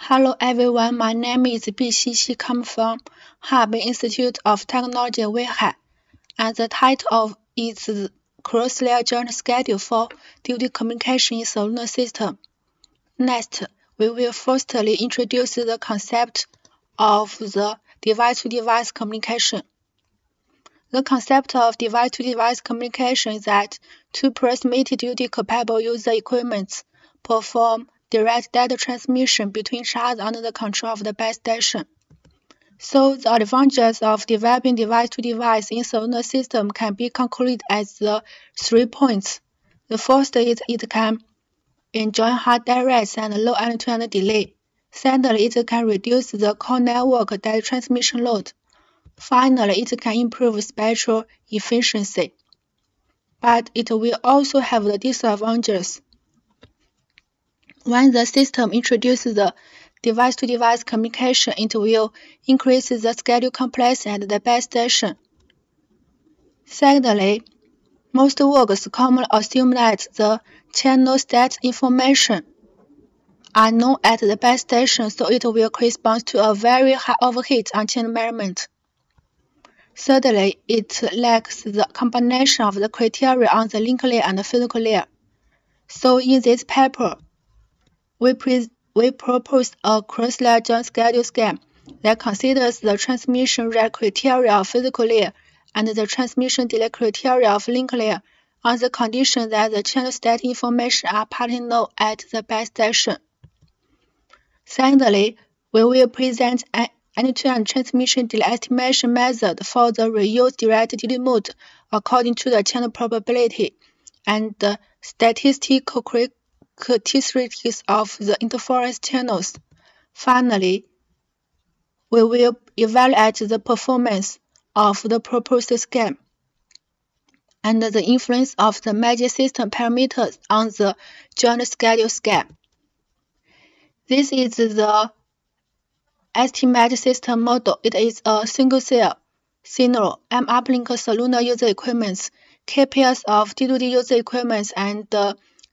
Hello everyone, my name is Xixi, come from Harbin Institute of Technology, Weihai, and the title is Cross-Layer Joint Schedule for D2D Communication in Cellular System. Next, we will firstly introduce the concept of the device-to-device communication. The concept of device-to-device communication is that two proximity duty-capable user equipments perform direct data transmission between each other under the control of the base station. So the advantages of developing device-to-device in cellular system can be concluded as the 3 points. The first is it can enjoy high data rates and low end-to-end delay. Secondly, it can reduce the core network data transmission load. Finally, it can improve spectral efficiency. But it will also have the disadvantages. When the system introduces the device-to-device communication, it will increase the schedule complexity at the base station. Secondly, most workers commonly assume that the channel state information are known at the base station, so it will correspond to a very high overheat on channel measurement. Thirdly, it lacks the combination of the criteria on the link layer and the physical layer. So in this paper, we propose a cross-layer joint schedule scheme that considers the transmission rate criteria of physical layer and the transmission delay criteria of link layer on the condition that the channel state information are partly known at the base station. Secondly, we will present an end-to-end transmission delay estimation method for the reuse direct delay mode according to the channel probability and the statistical characteristics of the interference channels. Finally, we will evaluate the performance of the proposed scheme and the influence of the magic system parameters on the joint schedule scheme. This is the estimate system model. It is a single-cell, Cellular, and uplink cellular user equipments, key pairs of D2D user equipments, and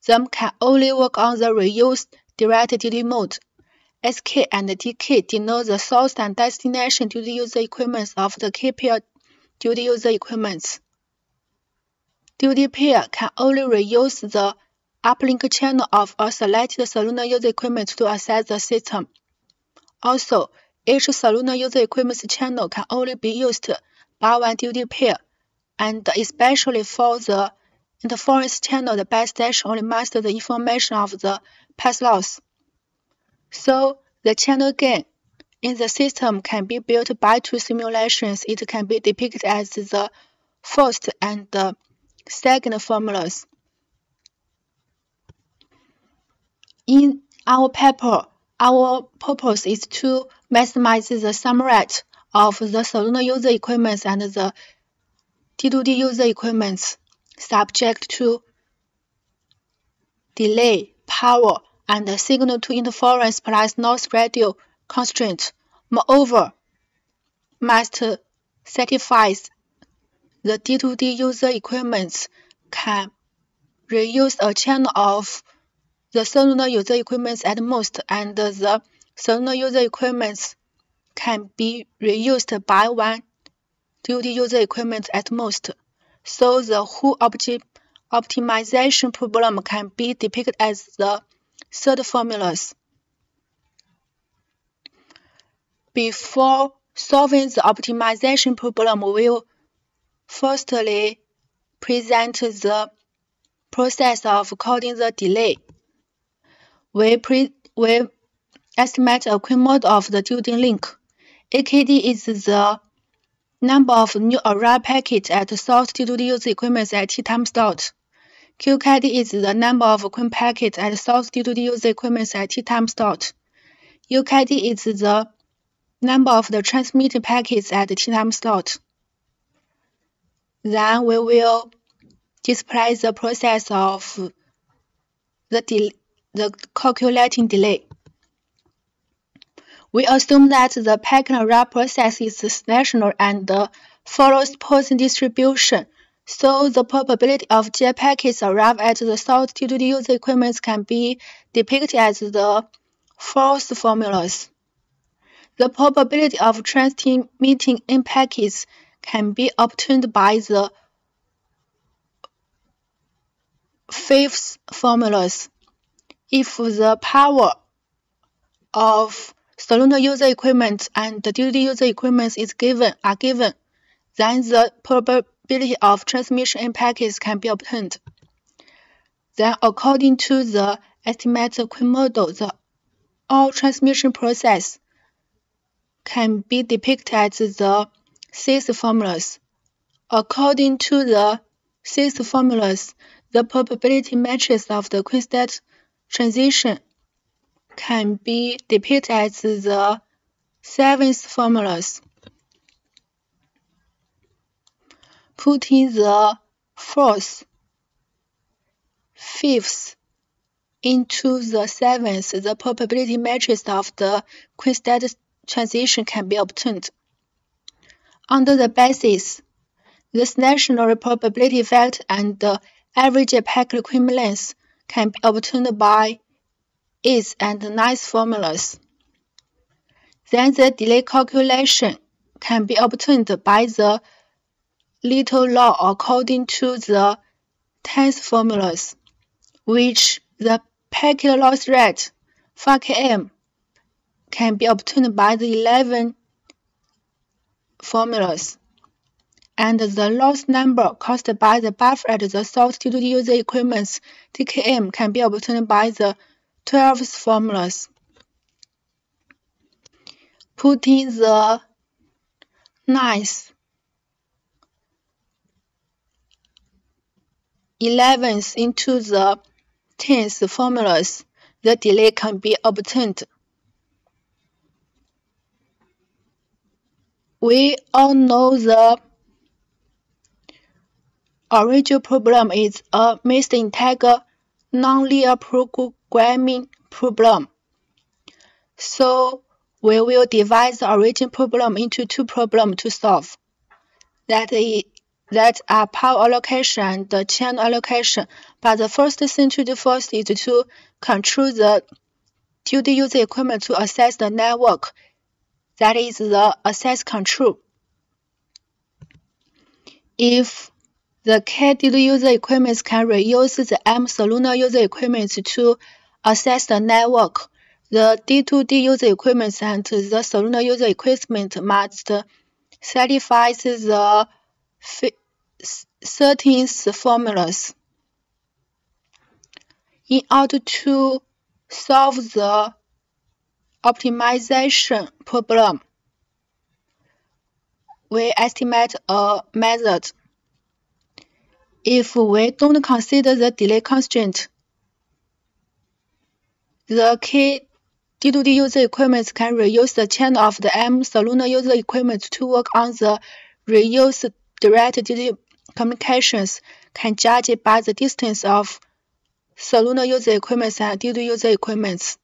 them can only work on the reused direct delay mode. SK and DK denote the source and destination D2D user equipments of the key pair D2D user equipments. D2D pair can only reuse the uplink channel of a selected cellular user equipment to access the system. Also, each cellular user equipment's channel can only be used by one D2D pair, and especially for the interference channel, the base station only masters the information of the path loss. So, the channel gain in the system can be built by two simulations. It can be depicted as the first and the second formulas. In our paper, our purpose is to maximize the sum rate of the cellular user equipments and the D2D user equipments subject to delay, power, and signal to interference plus noise radio constraint. Moreover, must satisfy the D2D user equipments can reuse a channel of the cellular user equipments at most, and the cellular user equipments can be reused by one D2D user equipment at most. So the whole optimization problem can be depicted as the third formulas. Before solving the optimization problem, we will firstly present the process of coding the delay. We estimate a quick mode of the D2D link. AKD is the number of new arrival packets at source D2D user equipments at T time slot. QKD is the number of quick packets at source D2D user equipments at T time slot. UKD is the number of the transmitted packets at T time slot. Then we will display the process of the calculating delay. We assume that the packet arrival process is stationary and follows Poisson distribution, so the probability of J packets arrive at the source D2D user equipments can be depicted as the false formulas. The probability of transmitting in packets can be obtained by the fifth formulas. If the power of Cellular user equipment and the D2D user equipment are given, then the probability of transmission in packets can be obtained. Then, according to the estimated Queen model, the all transmission process can be depicted as the six formulas. According to the six formulas, the probability matrix of the Queen state transition can be depicted as the seventh formulas. Putting the fourth, fifth into the seventh, the probability matrix of the Queen state transition can be obtained. Under the basis, the stationary probability effect and the average packet Queen length can be obtained by eighth and ninth formulas. Then the delay calculation can be obtained by the little law according to the 10th formulas, which the packet loss rate 5 km can be obtained by the 11 formulas, and the loss number caused by the buffer at the source D2D user equipment's dkm can be obtained by the 12th formulas. Putting the 9th, 11th into the 10th formulas, the delay can be obtained. We all know the original problem is a mixed integer nonlinear programming problem. So we will divide the original problem into two problems to solve. That are power allocation and the channel allocation. But the first thing to do first is to control the D2D user equipment to access the network. That is the access control. If the K D2D user equipment can reuse the M Cellular user equipment to access the network, the D2D user equipment and the Cellular user equipment must satisfy the 13th formulas. In order to solve the optimization problem, we estimate a method. If we don't consider the delay constraint, the K D2D user equipment can reuse the channel of the M Cellular user equipment to work on the reuse direct D2D communications can judge it by the distance of Cellular user equipment and D2D user equipment.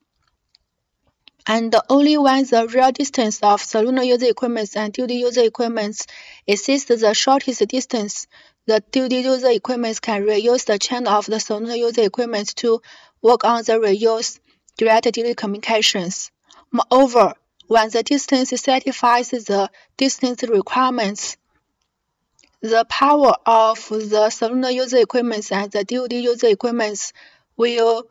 And only when the real distance of Cellular user equipment and D2D user equipment exceeds the shortest distance, the D2D user equipment can reuse the channel of the Cellular user equipment to work on the reuse direct D2D communications. Moreover, when the distance satisfies the distance requirements, the power of the Cellular user equipment and the D2D user equipment will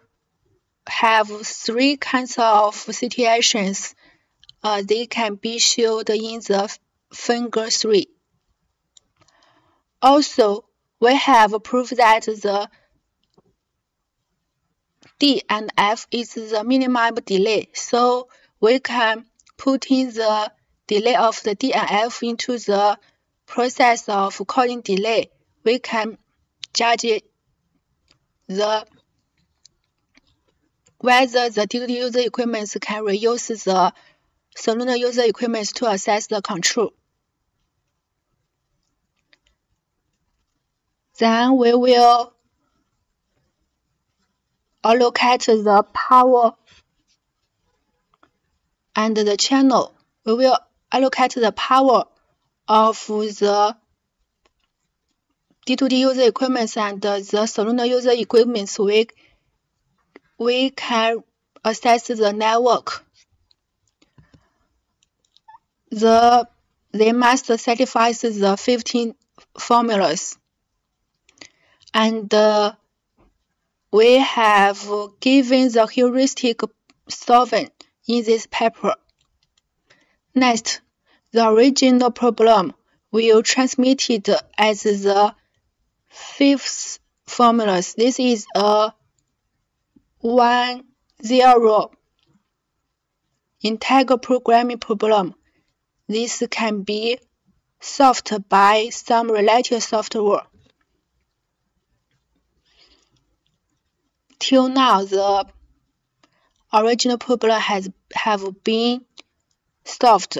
have three kinds of situations. They can be shown in the figure 3. Also, we have proved that the D and F is the minimum delay, so we can put in the delay of the D and F into the process of calling delay. We can judge whether the D2D user equipment can reuse the Cellular user equipment to access the control. Then we will allocate the power and the channel. We will allocate the power of the D2D user equipment and the Cellular user equipment. We can access the network. They must satisfy the 15 formulas. And we have given the heuristic solvent in this paper. Next, the original problem will transmitted as the fifth formula. This is a 1-0 integer programming problem. This can be solved by some related software. Till now, the original problem have been solved.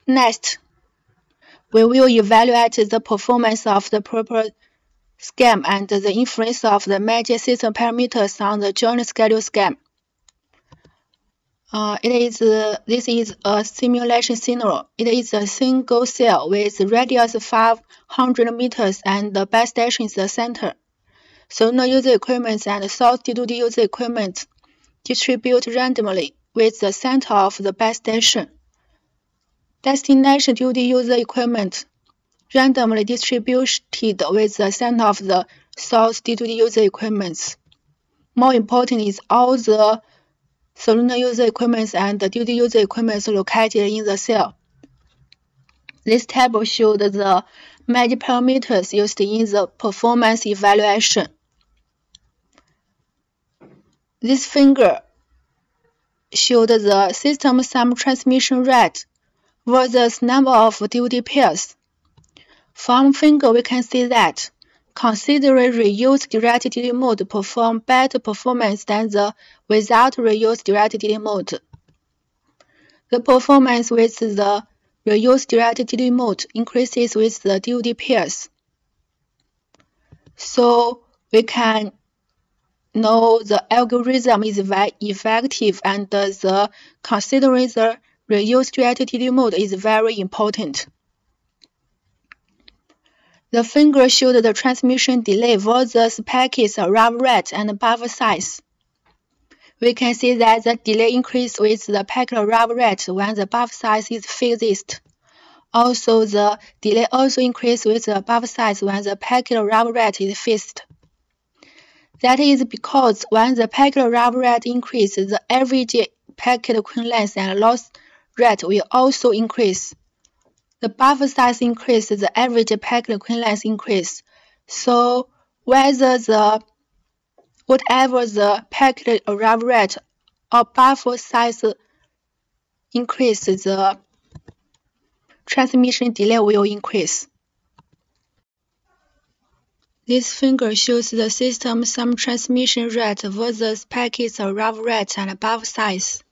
Next, we will evaluate the performance of the proper scheme and the influence of the magic system parameters on the joint schedule scheme. This is a simulation scenario. It is a single cell with radius 500 meters and the base station is the center. Cellular user equipment and source D2D user equipment distribute randomly with the center of the base station. Destination D2D user equipment randomly distributed with the center of the source D2D user equipment. More important is all the Cellular user equipment and the D2D user equipment located in the cell. This table shows the magic parameters used in the performance evaluation. This figure shows the system sum transmission rate versus number of D2D pairs. From figure we can see that considering reused direct DD mode perform better performance than the without reused direct DD mode. The performance with the reused direct DD mode increases with the DD pairs. So we can know the algorithm is very effective and the considering the reused direct DD mode is very important. The figure showed the transmission delay versus packets arrival rate and buffer size. We can see that the delay increases with the packet arrival rate when the buffer size is fixed. Also, the delay also increases with the buffer size when the packet arrival rate is fixed. That is because when the packet arrival rate increases, the average packet queen length and loss rate will also increase. The buffer size increases, the average packet queen length increase. So whatever the packet arrival rate or buffer size increases, the transmission delay will increase. This figure shows the system sum transmission rate versus packets arrival rate and buffer size.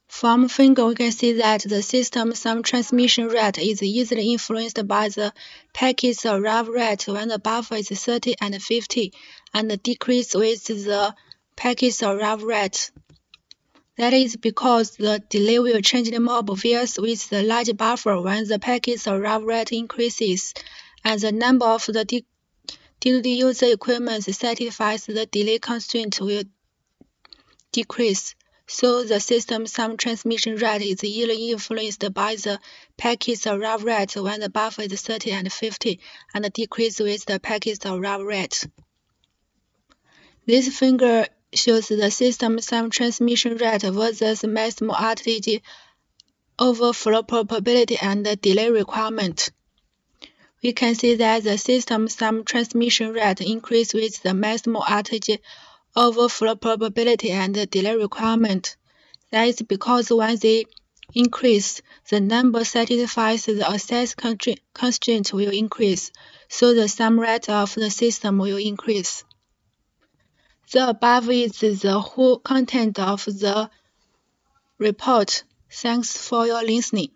From figure, we can see that the system sum transmission rate is easily influenced by the packets arrival rate when the buffer is 30 and 50, and decrease with the packets arrival rate. That is because the delay will change more obvious with the large buffer when the packets arrival rate increases, and the number of the D2D user equipment satisfies the delay constraint will decrease. So the system sum transmission rate is easily influenced by the packets arrival rate when the buffer is 30 and 50, and decrease with the packets arrival rate. This figure shows the system sum transmission rate versus maximum outage overflow probability and delay requirement. We can see that the system sum transmission rate increases with the maximum outage overflow probability and delay requirement. That is because when they increase, the number satisfies the access constraint will increase, so the sum rate of the system will increase. The above is the whole content of the report. Thanks for your listening.